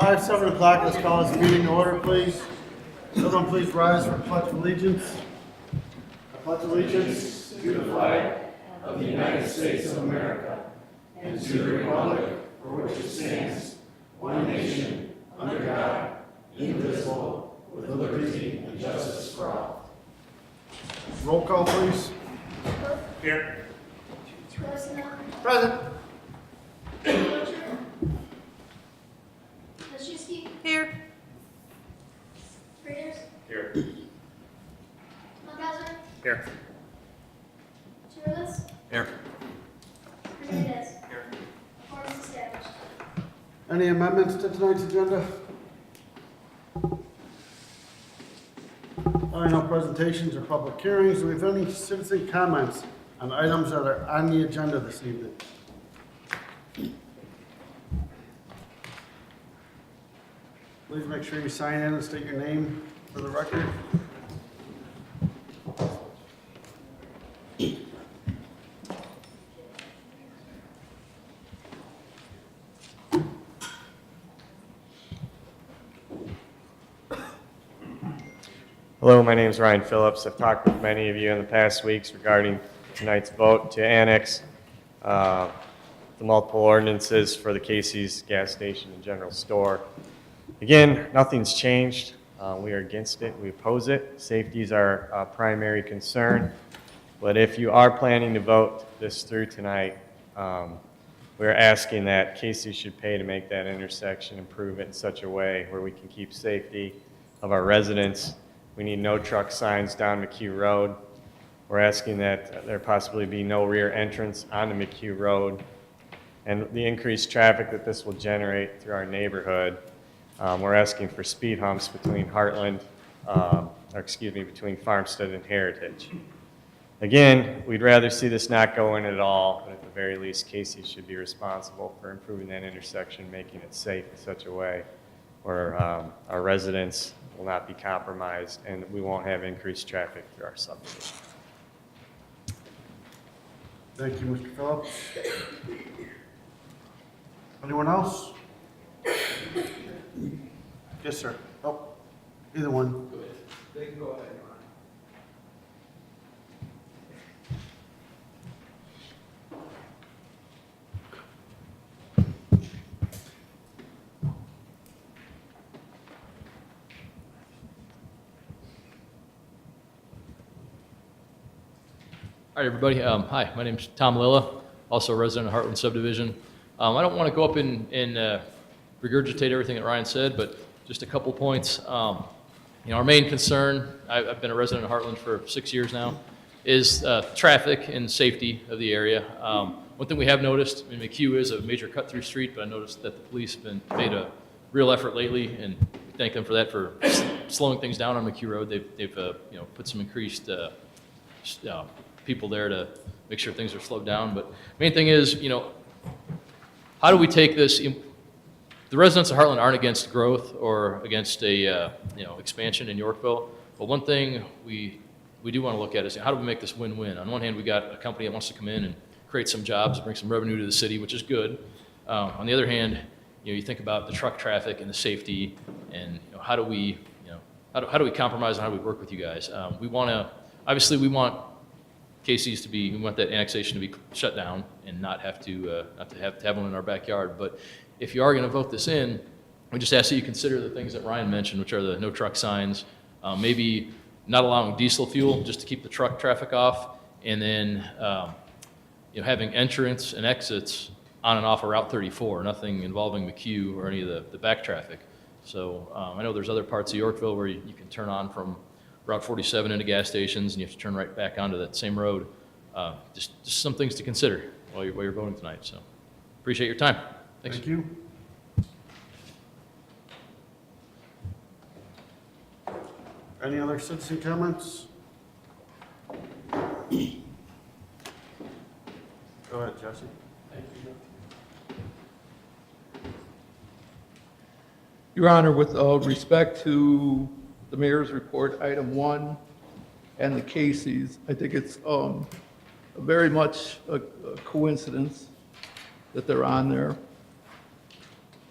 7 o'clock, let's call this meeting to order, please. Everyone please rise for pledge of allegiance. I pledge allegiance to the flag of the United States of America and to the republic for which it stands, one nation, under God, indivisible, with liberty and justice for all. Roll call, please. Here. Present. Here. Raiders? Here. Montgazzer? Here. Chirilis? Here. Hernandez? Here. Quorum is established. Any amendments to tonight's agenda? No presentations or public hearings. Do we have any citizen comments on items that are on the agenda this evening? Please make sure you sign in and state your name for the record. Hello, my name is Ryan Phillips. I've talked with many of you in the past weeks regarding tonight's vote to annex the multiple ordinances for the Casey's gas station and general store. Again, nothing's changed. We are against it. We oppose it. Safety is our primary concern. But if you are planning to vote this through tonight, we're asking that Casey should pay to make that intersection, improve it in such a way where we can keep safety of our residents. We need no truck signs down McHugh Road. We're asking that there possibly be no rear entrance onto McHugh Road. And the increased traffic that this will generate through our neighborhood, we're asking for speed humps between between Farmstead and Heritage. Again, we'd rather see this not go in at all, but at the very least, Casey should be responsible for improving that intersection, making it safe in such a way where our residents will not be compromised and we won't have increased traffic through our subdivision. Thank you, Mr. Phillips. Anyone else? Yes, sir. Oh, either one. They can go ahead, All right, everybody. Hi, my name's Tom Lilla, also a resident of Heartland Subdivision. I don't want to go up and regurgitate everything that Ryan said, but just a couple points. Our main concern, I've been a resident of Heartland for 6 years now, is traffic and safety of the area. One thing we have noticed, McHugh is a major cut-through street, but I noticed that the police have made a real effort lately, and we thank them for that, for slowing things down on McHugh Road. They've put some increased people there to make sure things are slowed down. But main thing is, how do we take this? The residents of Heartland aren't against growth or against a expansion in Yorkville. But one thing we do want to look at is how do we make this win-win? On one hand, we got a company that wants to come in and create some jobs, bring some revenue to the city, which is good. On the other hand, you think about the truck traffic and the safety, and how do we compromise and how do we work with you guys? We want Casey's we want that annexation to be shut down and not have to have one in our backyard. But if you are going to vote this in, we just ask that you consider the things that Ryan mentioned, which are the no truck signs, maybe not allowing diesel fuel just to keep the truck traffic off, and then having entrance and exits on and off of Route 34, nothing involving McHugh or any of the back traffic. So I know there's other parts of Yorkville where you can turn on from Route 47 into gas stations, and you have to turn right back onto that same road. Just some things to consider while you're voting tonight. So appreciate your time. Thanks. Thank you. Any other citizen comments? Go ahead, Jesse. Your Honor, with respect to the mayor's report, item 1, and the Casey's, I think it's very much a coincidence that they're on there.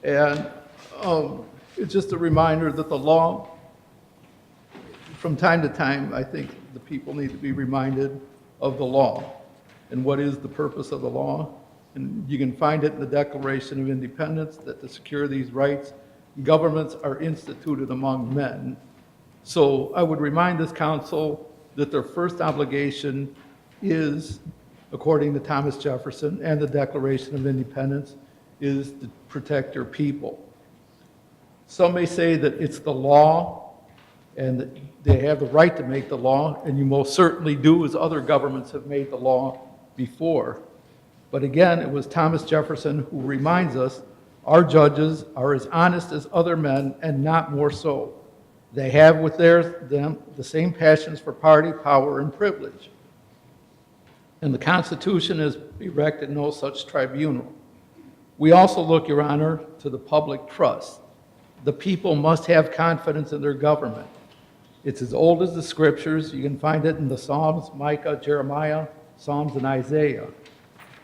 And It's just a reminder that the law, from time to time, I think the people need to be reminded of the law and what is the purpose of the law. And you can find it in the Declaration of Independence that to secure these rights, governments are instituted among men. So I would remind this council that their first obligation is, according to Thomas Jefferson and the Declaration of Independence, is to protect your people. Some may say that it's the law and that they have the right to make the law, and you most certainly do, as other governments have made the law before. But again, it was Thomas Jefferson who reminds us our judges are as honest as other men and not more so. They have with them the same passions for party, power, and privilege. And the Constitution has erected no such tribunal. We also look, Your Honor, to the public trust. The people must have confidence in their government. It's as old as the scriptures. You can find it in the Psalms, Micah, Jeremiah, Psalms, and Isaiah.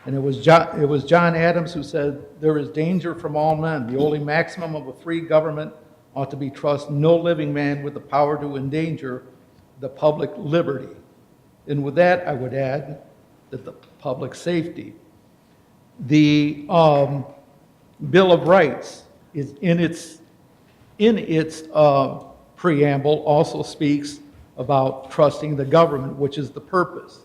And it was John Adams who said, "There is danger from all men. The only maximum of a free government ought to be trust no living man with the power to endanger the public liberty." And with that, I would add that the public safety. The Bill of Rights is in its preamble also speaks about trusting the government, which is the purpose.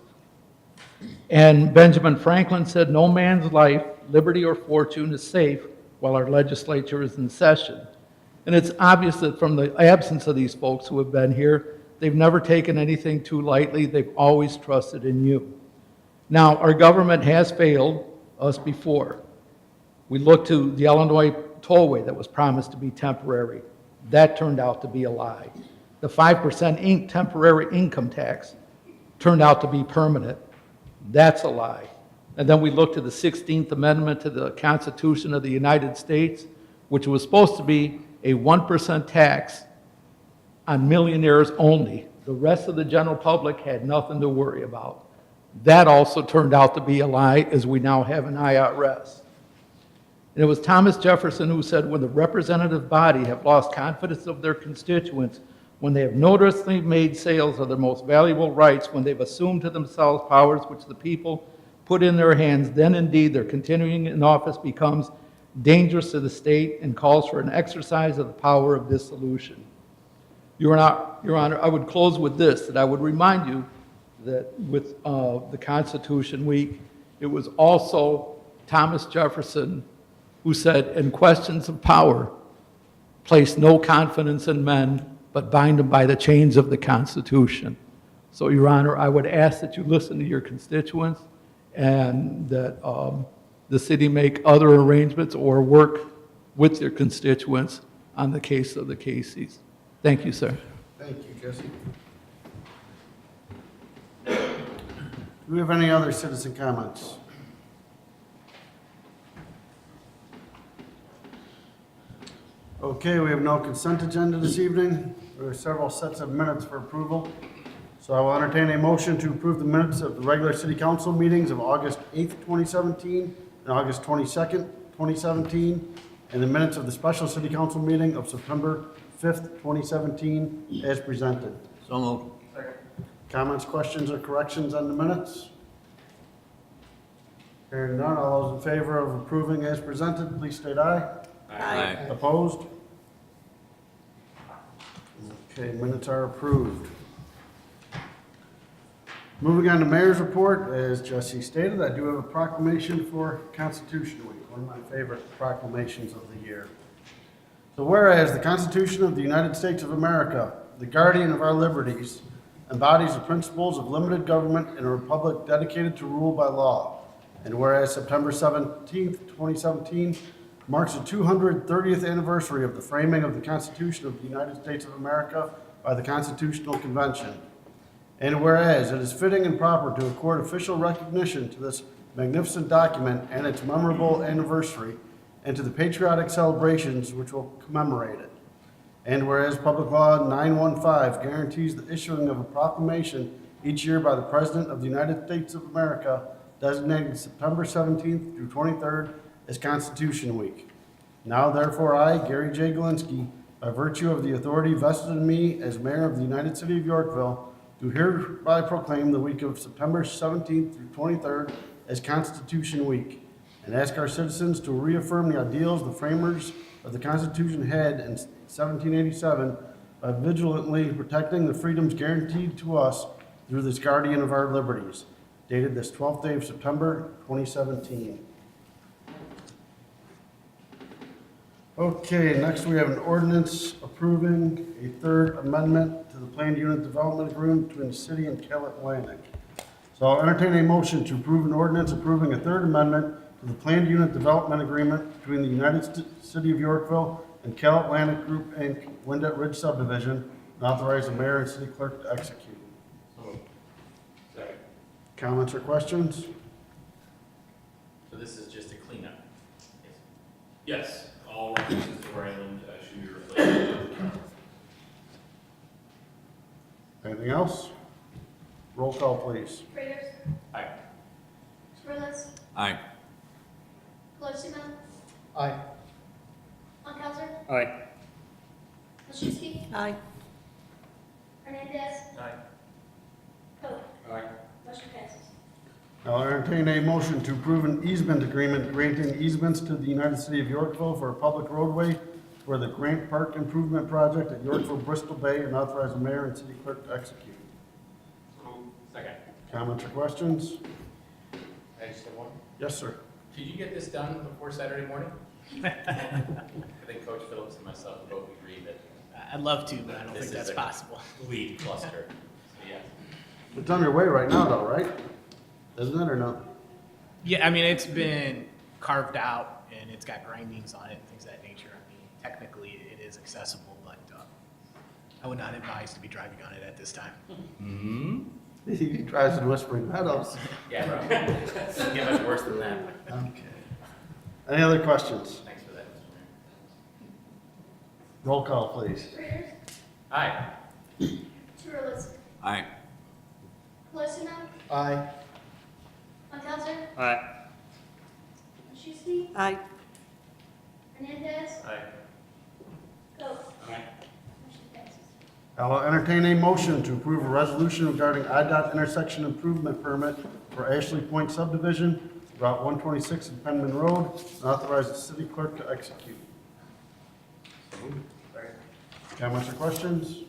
And Benjamin Franklin said, "No man's life, liberty, or fortune is safe while our legislature is in session." And it's obvious that from the absence of these folks who have been here, they've never taken anything too lightly. They've always trusted in you. Now, our government has failed us before. We look to the Illinois tollway that was promised to be temporary. That turned out to be a lie. The 5% temporary income tax turned out to be permanent. That's a lie. And then we look to the 16th Amendment to the Constitution of the United States, which was supposed to be a 1% tax on millionaires only. The rest of the general public had nothing to worry about. That also turned out to be a lie, as we now have an IRS. And it was Thomas Jefferson who said, "When the representative body have lost confidence of their constituents, when they have noticeably made sales of their most valuable rights, when they've assumed to themselves powers which the people put in their hands, then indeed their continuing in office becomes dangerous to the state and calls for an exercise of the power of dissolution." Your Honor, I would close with this, that I would remind you that with the Constitution Week, it was also Thomas Jefferson who said, "In questions of power, place no confidence in men, but bind them by the chains of the Constitution." So, Your Honor, I would ask that you listen to your constituents and that the city make other arrangements or work with your constituents on the case of the Caseys. Thank you, sir. Thank you, Jesse. Do we have any other citizen comments? Okay, we have no consent agenda this evening. There are several sets of minutes for approval. So I will entertain a motion to approve the minutes of the regular city council meetings of August 8th, 2017, and August 22nd, 2017, and the minutes of the special city council meeting of September 5th, 2017, as presented. So moved. Comments, questions, or corrections on the minutes? Hearing none, all those in favor of approving as presented, please state aye. Aye. Opposed? Okay, minutes are approved. Moving on to mayor's report, as Jesse stated, I do have a proclamation for Constitution Week, one of my favorite proclamations of the year. So whereas the Constitution of the United States of America, the guardian of our liberties, embodies the principles of limited government in a republic dedicated to rule by law, and whereas September 17th, 2017 marks the 230th anniversary of the framing of the Constitution of the United States of America by the Constitutional Convention. And whereas it is fitting and proper to accord official recognition to this magnificent document and its memorable anniversary, and to the patriotic celebrations which will commemorate it. And whereas Public Law 915 guarantees the issuing of a proclamation each year by the President of the United States of America designating September 17th through 23rd as Constitution Week. Now therefore I, Gary J. Galinsky, by virtue of the authority vested in me as mayor of the United City of Yorkville, do hereby proclaim the week of September 17th through 23rd as Constitution Week, and ask our citizens to reaffirm the ideals the framers of the Constitution had in 1787 by vigilantly protecting the freedoms guaranteed to us through this guardian of our liberties, dated this 12th day of September 2017. Okay, next we have an ordinance approving a third amendment to the planned unit development agreement between the city and Cal Atlantic. So I'll entertain a motion to approve an ordinance approving a third amendment to the planned unit development agreement between the City of Yorkville and Cal Atlantic Group, Inc., Windet Ridge subdivision, and authorize the mayor and city clerk to execute. Second. Comments or questions? So this is just a cleanup? Yes, all references to Ryland should be replaced. Anything else? Roll call, please. Raiders. Aye. Squirrelets. Aye. Colosimo. Aye. Montalzer. Aye. Machuski. Aye. Hernandez. Aye. Pope. Aye. Motion passes. I'll entertain a motion to approve an easement agreement granting easements to the United City of Yorkville for a public roadway for the Grant Park Improvement Project at Yorkville Bristol Bay, and authorize the mayor and city clerk to execute. Second. Comments or questions? I just have one. Yes, sir. Could you get this done before Saturday morning? I think Coach Phillips and myself both agree that I'd love to, but I don't This think is that's a- possible. lead cluster. So yes. It's underway right now though, right? Isn't it or no? Yeah, I mean, it's been carved out and it's got grindings on it and things of that nature. I mean, technically it is accessible, but I would not advise to be driving on it at this time. He tries in Whispering Meadows. Yeah, bro. Doesn't get much worse than that. Okay. Any other questions? Thanks for that, Mr. Mayor. Roll call, please. Raiders. Aye. Squirrelets. Aye. Colosimo. Aye. Montalzer. Aye. Machuski. Aye. Hernandez. Aye. Pope. Aye. Motion passes. I'll entertain a motion to approve a resolution regarding IDOT intersection improvement permit for Ashley Point subdivision, Route 126 and Penman Road, and authorize the city clerk to execute. Comments or questions?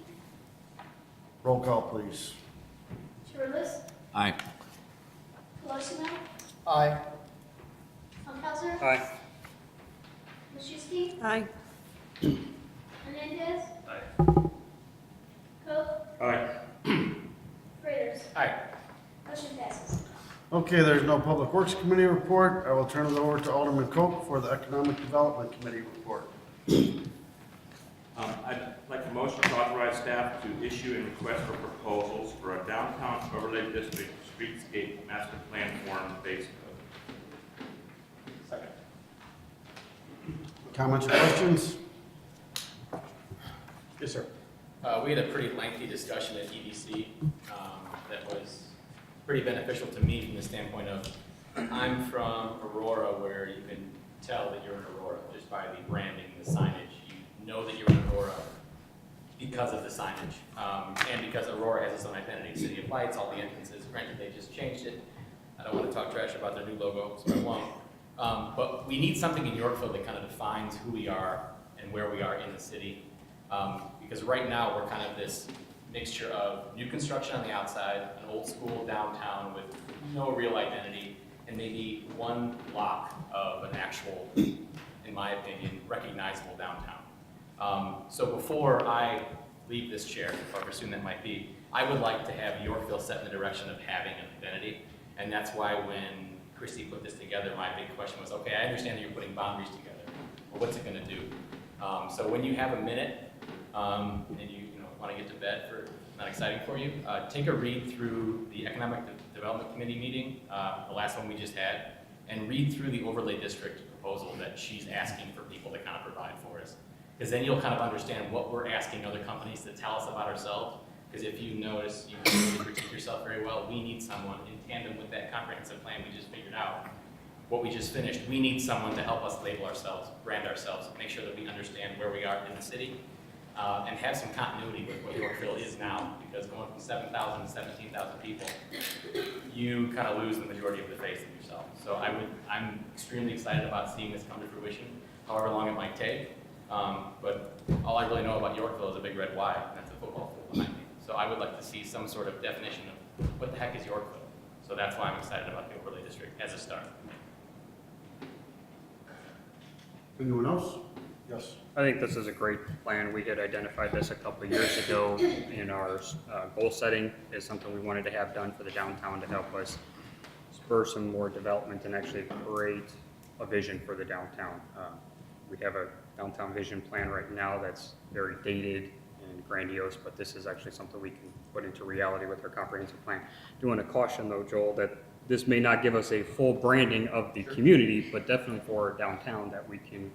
Roll call, please. Squirrelets. Aye. Colosimo. Aye. Montalzer. Aye. Machuski. Aye. Hernandez. Aye. Pope. Aye. Raiders. Aye. Motion passes. Okay, there's no Public Works Committee report. I will turn it over to Alderman Cope for the Economic Development Committee report. I'd like a motion to authorize staff to issue a request for proposals for a downtown overlay district streetscape master plan form based code. Second. Comments or questions? Yes, sir. We had a pretty lengthy discussion at EDC that was pretty beneficial to me from the standpoint of I'm from Aurora, where you can tell that you're in Aurora just by the branding, the signage. You know that you're in Aurora because of the signage, and because Aurora has its own identity. City of Lights, all the entrances. Granted, they just changed it. I don't want to talk trash about their new logo, so I won't. But we need something in Yorkville that kind of defines who we are and where we are in the city. Because right now, we're kind of this mixture of new construction on the outside, an old school downtown with no real identity, and maybe one block of an actual, in my opinion, recognizable downtown. So before I leave this chair, however soon that might be, I would like to have Yorkville set in the direction of having an identity. And that's why when Christy put this together, my big question was, okay, I understand that you're putting boundaries together, but what's it gonna do? So when you have a minute, and you want to get to bed for not exciting for you, take a read through the Economic Development Committee meeting, the last one we just had, and read through the overlay district proposal that she's asking for people to kind of provide for us. Because then you'll kind of understand what we're asking other companies to tell us about ourselves. Because if you notice, you can really critique yourself very well. We need someone in tandem with that comprehensive plan we just figured out what we just finished, we need someone to help us label ourselves, brand ourselves, make sure that we understand where we are in the city, and have some continuity with what Yorkville is now, because going from 7,000 to 17,000 people, you kind of lose the majority of the face of yourself. So I'm extremely excited about seeing this come to fruition, however long it might take. But all I really know about Yorkville is a big red Y, and that's a football field behind me. So I would like to see some sort of definition of what the heck is Yorkville. So that's why I'm excited about the overlay district as a start. Anyone else? Yes. I think this is a great plan. We had identified this a couple of years ago in our goal setting as something we wanted to have done for the downtown to help us spur some more development and actually create a vision for the downtown. We have a downtown vision plan right now that's very dated and grandiose, but this is actually something we can put into reality with our comprehensive plan. Do want to caution though, Joel, that this may not give us a full branding of the community, but definitely for downtown that we can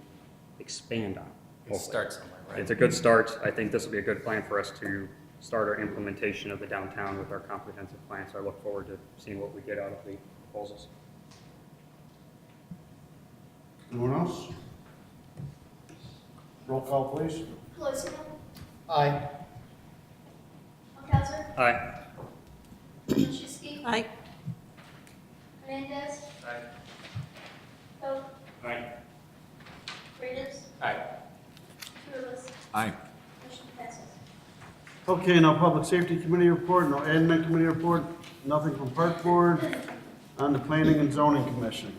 expand on. Let's start somewhere, right? It's a good start. I think this will be a good plan for us to start our implementation of the downtown with our comprehensive plan. So I look forward to seeing what we get out of the proposals. Anyone else? Roll call, please. Pelosi. Aye. Funkouser. Aye. Machewski. Aye. Hernandez. Aye. Pope. Aye. Raiders. Aye. Rules. Aye. Motion passes. Okay, no public safety committee report, no admin committee report, nothing from park board, on the planning and zoning commission.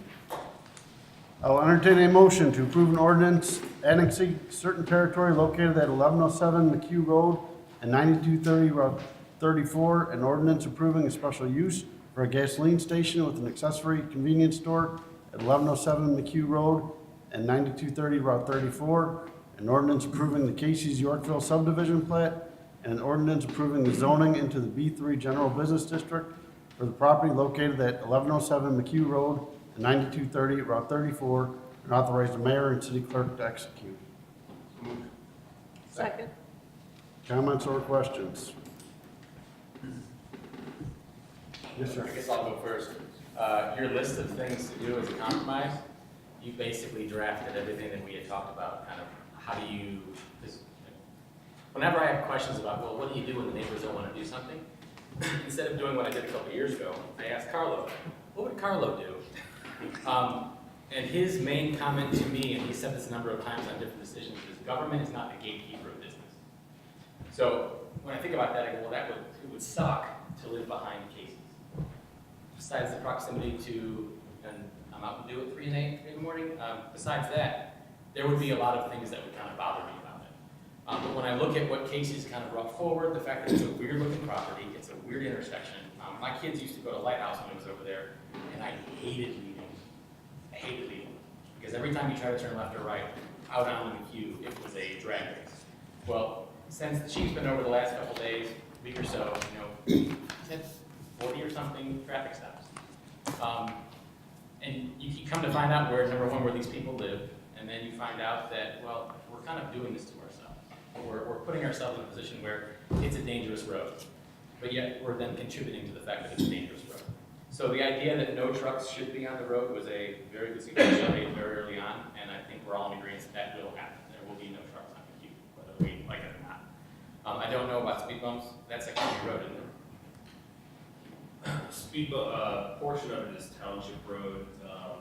I'll entertain a motion to approve an ordinance annexing certain territory located at 1107 McHugh Road and 9230 Route 34, an ordinance approving a special use for a gasoline station with an accessory convenience store at 1107 McHugh Road and 9230 Route 34, an ordinance approving the Casey's Yorkville subdivision plat, and an ordinance approving the zoning into the B3 General Business District for the property located at 1107 McHugh Road and 9230 Route 34, and authorize the mayor and city clerk to execute. Second. Comments or questions? Yes, sir. I guess I'll go first. Your list of things to do as a compromise, you basically drafted everything that we had talked about, kind of how do you, because whenever I have questions about, well, what do you do when the neighbors don't want to do something? Instead of doing what I did a couple of years ago, I asked Carlo, what would Carlo do? And his main comment to me, and he said this a number of times on different decisions, is government is not the gatekeeper of business. So when I think about that, I go, well, it would suck to live behind Casey's. Besides the proximity to, and I'm out and do it 3 in the morning, besides that, there would be a lot of things that would kind of bother me about it. But when I look at what Casey's kind of brought forward, the fact that it's a weird looking property, it's a weird intersection. My kids used to go to Lighthouse when it was over there, and I hated leaving. I hated leaving. Because every time you try to turn left or right, out on the queue, it was a drag race. Well, since the chief's been over the last couple days, week or so, he's had 40 or something traffic stops. And you come to find out where, number one, where these people live, and then you find out that, well, we're kind of doing this to ourselves. We're putting ourselves in a position where it's a dangerous road, but yet we're then contributing to the fact that it's a dangerous road. So the idea that no trucks should be on the road was a very good suggestion made very early on, and I think we're all in agreement that will happen. There will be no trucks on the queue, whether we like it or not. I don't know about speed bumps. That's a county road, isn't it? Portion of it is township road.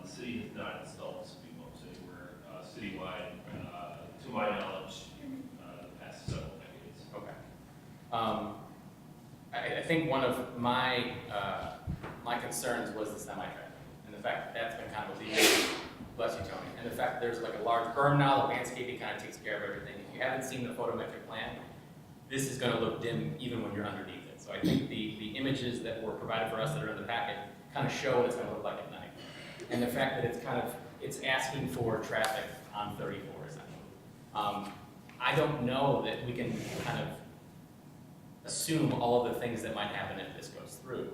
The city has not installed speed bumps anywhere citywide, to my knowledge, the past several decades. Okay. I think one of my concerns was the semi-traffic, and the fact that that's been kind of alleviated, bless you, Tony, and the fact that there's like a large berm now, the landscaping kind of takes care of everything. If you haven't seen the photometric plan, this is going to look dim even when you're underneath it. So I think the images that were provided for us that are in the packet kind of show what it's going to look like at night. And the fact that it's asking for traffic on 34 essentially. I don't know that we can kind of assume all of the things that might happen if this goes through.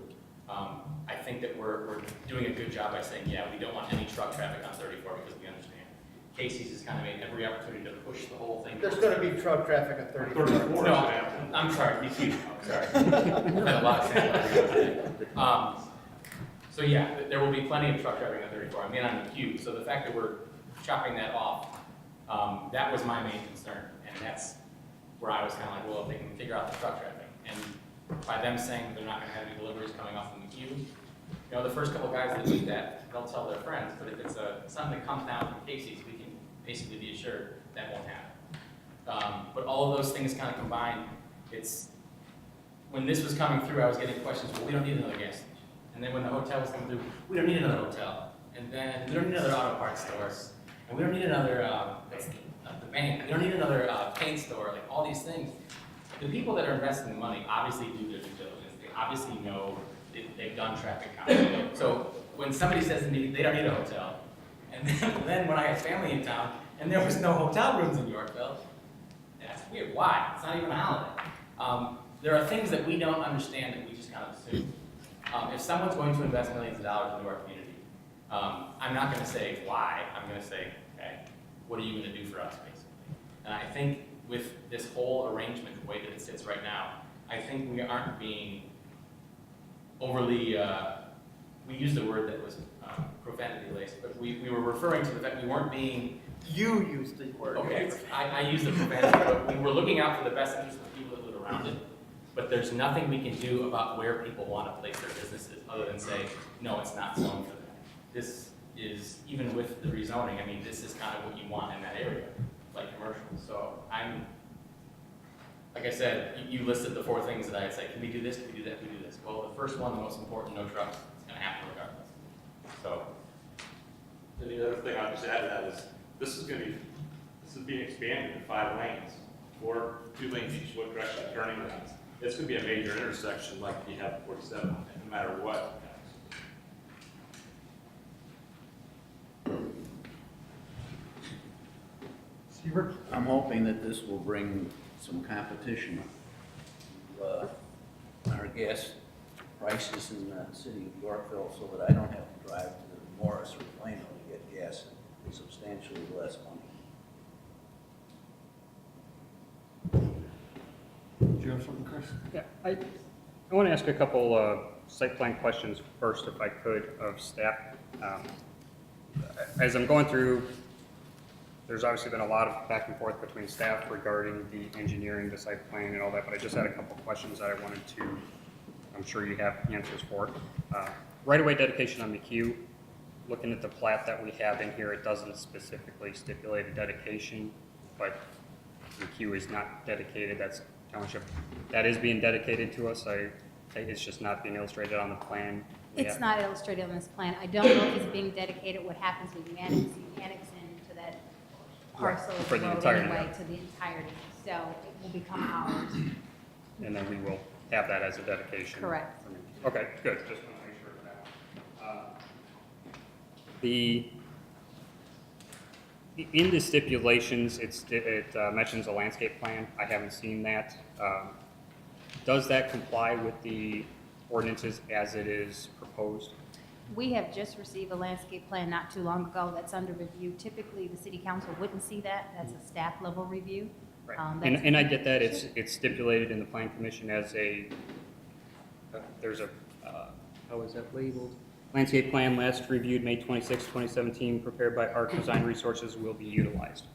I think that we're doing a good job by saying, yeah, we don't want any truck traffic on 34 because we understand. Casey's has kind of made every opportunity to push the whole thing. There's going to be truck traffic at 34. No, I'm sorry, you keep, sorry. I've had a lot of things. So yeah, there will be plenty of truck traffic on 34. I'm in on the queue, so the fact that we're chopping that off, that was my main concern. And that's where I was kind of like, well, if they can figure out the truck traffic. And by them saying they're not going to have any deliveries coming off from the queue, you know, the first couple guys that do that, they'll tell their friends. But if it's something that comes down from Casey's, we can basically be assured that won't happen. But all of those things kind of combined, it's, when this was coming through, I was getting questions, well, we don't need another gas station. And then when the hotel was coming through, we don't need another hotel. And then we don't need another auto parts store. And we don't need another, the bank, we don't need another paint store, like all these things. The people that are investing the money obviously do their due diligence. They obviously know they've done traffic counting. So when somebody says to me, they don't need a hotel, and then when I had family in town, and there was no hotel rooms in Yorkville, that's weird. Why? It's not even a holiday. There are things that we don't understand that we just kind of assume. If someone's going to invest millions of dollars into our community, I'm not going to say why. I'm going to say, okay, what are you going to do for us, basically? And I think with this whole arrangement, the way that it sits right now, I think we aren't being overly, we used the word that was profanity laced, but we were referring to the fact we weren't being. You used the word. Okay, I used the profanity, but we were looking out for the best interest of the people that live around it. But there's nothing we can do about where people want to place their businesses other than say, no, it's not zoned for that. This is, even with the rezoning, I mean, this is kind of what you want in that area, like commercial. So like I said, you listed the 4 things that I'd say, can we do this, can we do that, can we do this? Well, the first one, the most important, no trucks, it's going to happen regardless. So. And the other thing I'll just add to that is, this is being expanded to 5 lanes, 2 lanes each one direction turning lanes. It's going to be a major intersection like you have 47, no matter what. I'm hoping that this will bring some competition to our gas prices in the city of Yorkville, so that I don't have to drive to Morris or Plano to get gas at substantially less money. Do you have something, Chris? Yeah, I want to ask a couple site plan questions first, if I could, of staff. As I'm going through, there's obviously been a lot of back and forth between staff regarding the engineering, the site plan and all that, but I just had a couple questions that I wanted to, I'm sure you have answers for. Right-of-way dedication on McHugh, looking at the plat that we have in here, it doesn't specifically stipulate a dedication, but McHugh is not dedicated, that's township. That is being dedicated to us, it's just not being illustrated on the plan. It's not illustrated on this plan. I don't know if it's being dedicated. What happens when you annex into that parcel of For the road entirety, anyway, yeah. to the entirety. So it will become ours. And then we will have that as a dedication. Correct. for me. Okay, good, just want to make sure of that. In the stipulations, it mentions a landscape plan. I haven't seen that. Does that comply with the ordinances as it is proposed? We have just received a landscape plan not too long ago that's under review. Typically, the city council wouldn't see that. That's a staff level review. Right. That's- And I get that, it's stipulated in the plan commission as there's a, how is that labeled? Landscape plan last reviewed May 26, 2017, prepared by Arc Design Resources, will be utilized.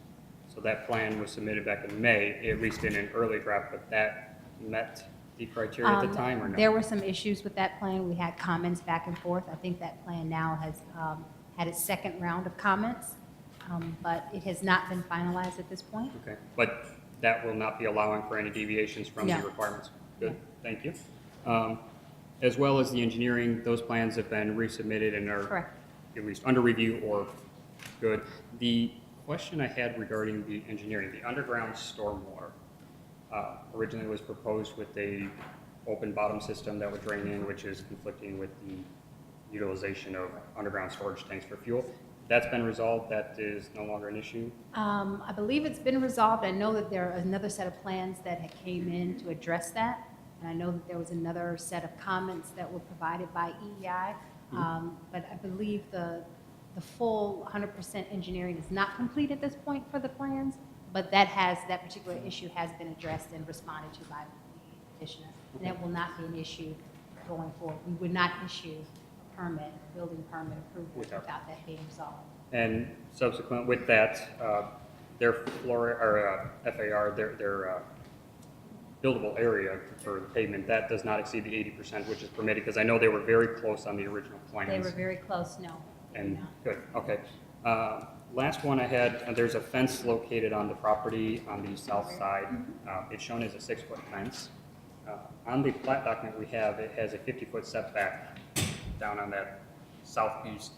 So that plan was submitted back in May, at least in an early draft, but that met the criteria at the time or no? There were some issues with that plan. We had comments back and forth. I think that plan now has had its second round of comments, but it has not been finalized at this point. Okay, but that will not be allowing for any deviations from the No. requirements? Good, thank you. As well as the engineering, those plans have been resubmitted and are Correct. at least under review or good. The question I had regarding the engineering, the underground stormwater, originally was proposed with a open bottom system that would drain in, which is conflicting with the utilization of underground storage tanks for fuel. That's been resolved, that is no longer an issue? I believe it's been resolved. I know that there are another set of plans that had came in to address that. And I know that there was another set of comments that were provided by EEI. But I believe the full 100% engineering is not complete at this point for the plans, but that particular issue has been addressed and responded to by the petitioner. And that will not be an issue going forward. We would not issue a permit, building permit approval Without- without that being resolved. And subsequent with that, their floor, or FAR, their buildable area for the pavement, that does not exceed the 80%, which is permitted, because I know they were very close on the original plans. They were very close, no. they did And, not. good, okay. Last one I had, there's a fence located on the property on the south side. It's shown as a 6-foot fence. On the plat document we have, it has a 50-foot setback down on that southeast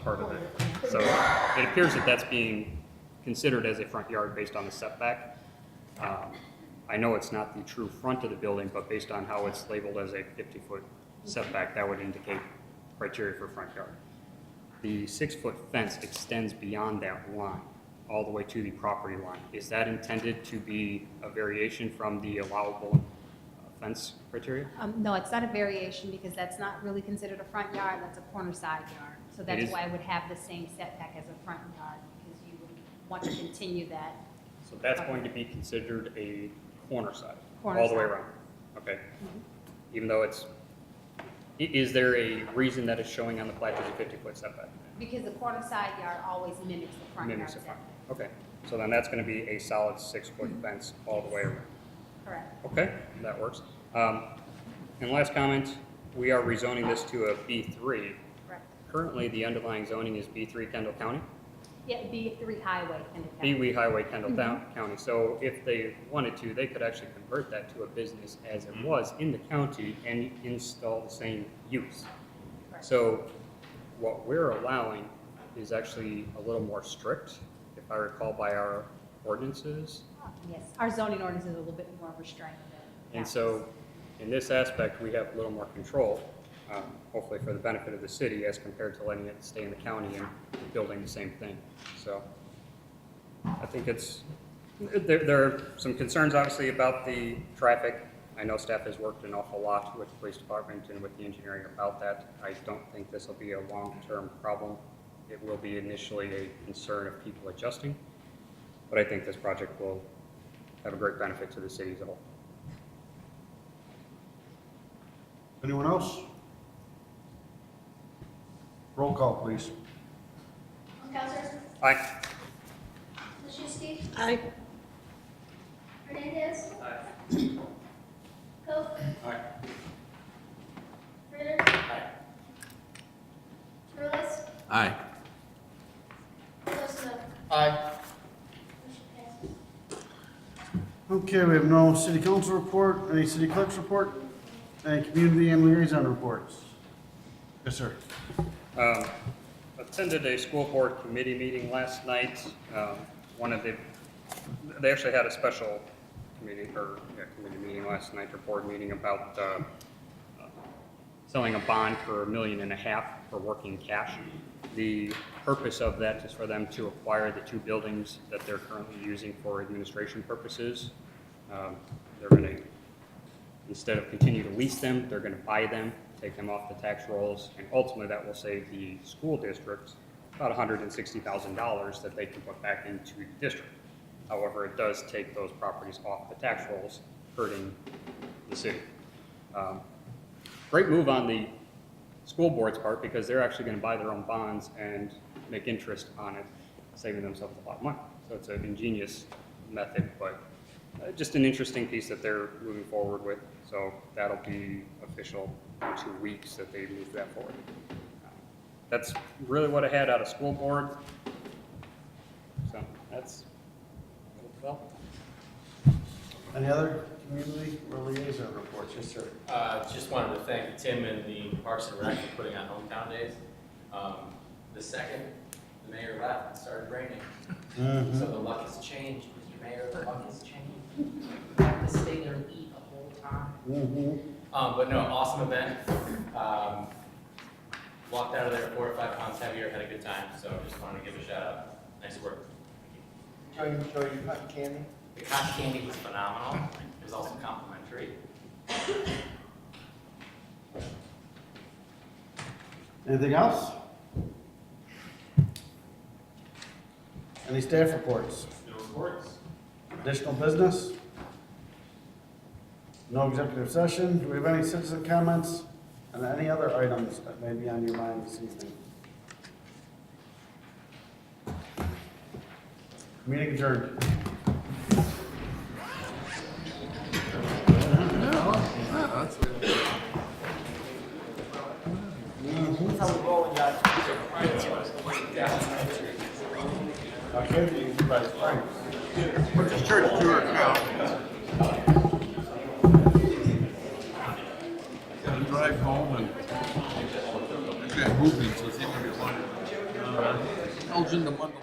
part of it. So it appears that that's being considered as a front yard based on the setback. I know it's not the true front of the building, but based on how it's labeled as a 50-foot setback, that would indicate criteria for front yard. The 6-foot fence extends beyond that line, all the way to the property line. Is that intended to be a variation from the allowable fence criteria? No, it's not a variation because that's not really considered a front yard, that's a corner side yard. So that's is? why it would have the same setback as a front yard, because you would want to continue that. So that's going to be considered a corner side, Corner all the way side. around? Okay. Even though it's, is there a reason that it's showing on the plat as a 50-foot setback? Because the corner side yard always mimics the front yard Mimics the front. setback. Okay, so then that's going to be a solid 6-foot fence all the way around. Correct. Okay, that works. And last comment, we are rezoning this to a B3. Correct. Currently, the underlying zoning is B3 Kendall County, Yeah, B3 highway. B Highway Kendall County. So if they wanted to, they could actually convert that to a business as it was in the county and install the same use. Correct. So what we're allowing is actually a little more strict, if I recall, by our ordinances. Yes, our zoning ordinance is a little bit more restrained. than And so in this aspect, we have a little more control, hopefully for the benefit of the city, as compared to letting it stay in the county and building the same thing. So I think it's, there are some concerns obviously about the traffic. I know staff has worked an awful lot with the police department and with the engineering about that. I don't think this will be a long-term problem. It will be initially a concern of people adjusting, but I think this project will have a great benefit to the city as a whole. Anyone else? Roll call, please. Causer, Aye. Machuski, Aye. Hernandez. Hope. Aye. Ritter. Turles. Aye. Lozano. Aye. Motion passes. Okay, we have no city council report, any city clerk's report, any community and liaison reports. Yes, sir. Attended a school board committee meeting last night. They actually had a special committee meeting last night, or board meeting about selling a bond for $1.5 million for working cash. The purpose of that is for them to acquire the 2 buildings that they're currently using for administration purposes. They're going to, instead of continue to lease them, they're going to buy them, take them off the tax rolls, and ultimately that will save the school district about $160,000 that they can put back into the district. However, it does take those properties off the tax rolls, hurting the city. Great move on the school board's part, because they're actually going to buy their own bonds and make interest on it, saving themselves a lot of money. So it's an ingenious method, but just an interesting piece that they're moving forward with. So that'll be official in 2 weeks that they move that forward. That's really what I had out of school board. So that's well. Any other community or liaison reports? Yes, sir. Just wanted to thank Tim and the Parks and Rec for putting on Hometown Days. The second the mayor left, it started raining. So the luck has changed, Mr. Mayor, the luck has changed. You have to stay there and eat the whole time. But no, awesome event. Walked out of there 4 or 5 pounds heavier, had a good time, so just wanted to give a shout out. Nice work. Enjoy your cotton candy. The cotton candy was phenomenal. It was also complimentary. Anything else? Any staff reports? No reports. Additional business? No executive session. Do we have any citizen comments? And any other items that may be on your mind this evening? Meeting adjourned. Okay, you guys, thanks. What's the church tour account? Gotta drive home and I got moving, so it's even. Elgin the Monday.